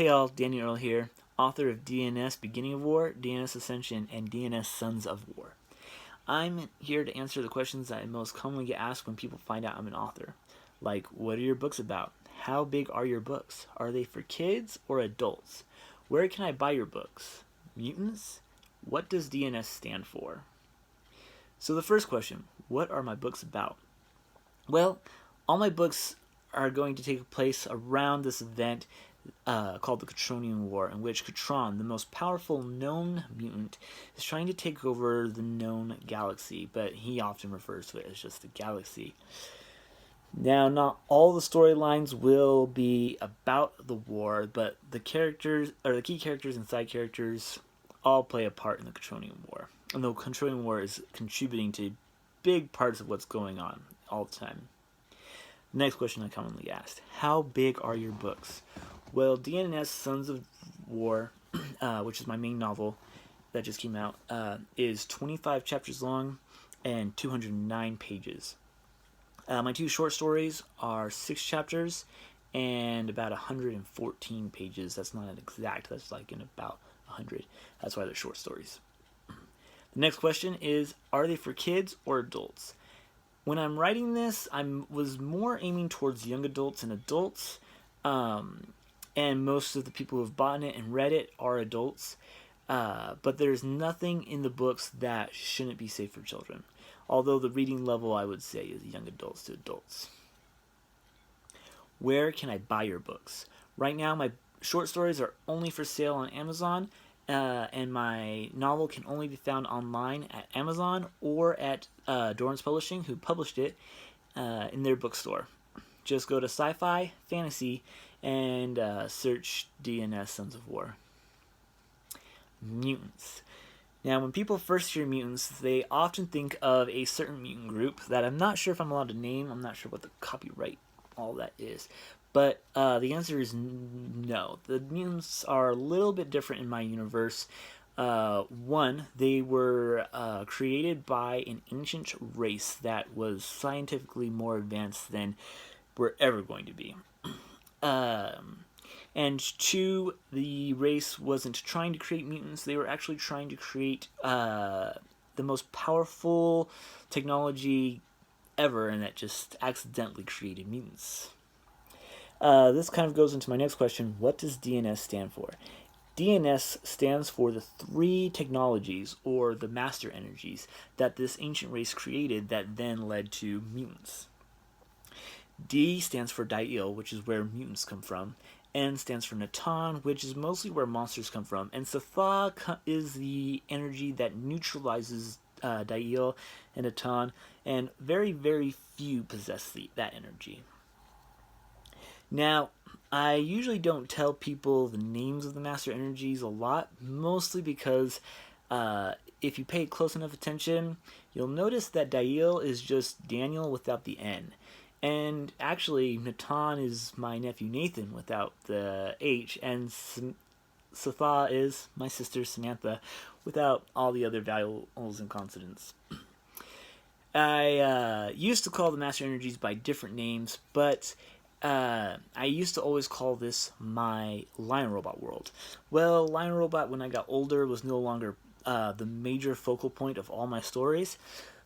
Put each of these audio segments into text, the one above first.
Hey all, Danny Earl here, author of DNS Beginning of War, DNS Ascension, and DNS Sons of War. I'm here to answer the questions that I most commonly get asked when people find out I'm an author. Like, what are your books about? How big are your books? Are they for kids or adults? Where can I buy your books? Mutants? What does DNS stand for? So the first question, what are my books about? Well, all my books are going to take place around this event called the Catronian War, in which Catron, the most powerful known mutant, is trying to take over the known galaxy, but he often refers to it as just the galaxy. Now, not all the storylines will be about the war, but the characters, or the key characters and side characters, all play a part in the Catronian War. And the Catronian War is contributing to big parts of what's going on all the time. Next question I commonly asked, how big are your books? Well, DNS Sons of War, which is my main novel that just came out, is 25 chapters long and 209 pages. My two short stories are 6 chapters and about 114 pages. That's not an exact, that's like in about 100. That's why they're short stories. The next question is, are they for kids or adults? When I'm writing this, I was more aiming towards young adults and adults, and most of the people who have bought it and read it are adults, but there's nothing in the books that shouldn't be safe for children, although the reading level I would say is young adults to adults. Where can I buy your books? Right now my short stories are only for sale on Amazon, and my novel can only be found online at Amazon or at Dorrance Publishing, who published it, in their bookstore. Just go to Sci-Fi, Fantasy, and search DNS Sons of War. Mutants. Now, when people first hear mutants, they often think of a certain mutant group that I'm not sure if I'm allowed to name. I'm not sure what the copyright, all that is. But the answer is no. The mutants are a little bit different in my universe. One, they were created by an ancient race that was scientifically more advanced than we're ever going to be. And two, the race wasn't trying to create mutants. They were actually trying to create the most powerful technology ever, and that just accidentally created mutants. This kind of goes into my next question. What does DNS stand for? DNS stands for the 3 technologies, or the master energies, that this ancient race created that then led to mutants. D stands for Dail, which is where mutants come from. N stands for Natan, which is mostly where monsters come from. And Satha is the energy that neutralizes Dail and Natan, and very, very few possess that energy. Now, I usually don't tell people the names of the master energies a lot, mostly because if you pay close enough attention, you'll notice that Dail is just Daniel without the N. And actually, Natan is my nephew Nathan without the H, and Satha is my sister Samantha without all the other vowels and consonants. I used to call the master energies by different names, but I used to always call this my Lion Robot world. Well, Lion Robot, when I got older, was no longer the major focal point of all my stories,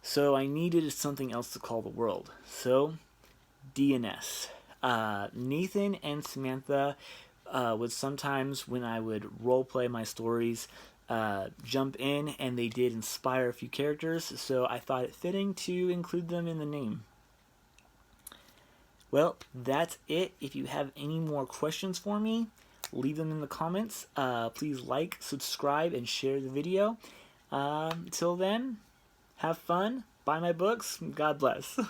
so I needed something else to call the world. So, DNS. Nathan and Samantha would sometimes, when I would roleplay my stories, jump in, and they did inspire a few characters, so I thought it fitting to include them in the name. Well, that's it. If you have any more questions for me, leave them in the comments. Please like, subscribe, and share the video. Until then, have fun, buy my books, God bless.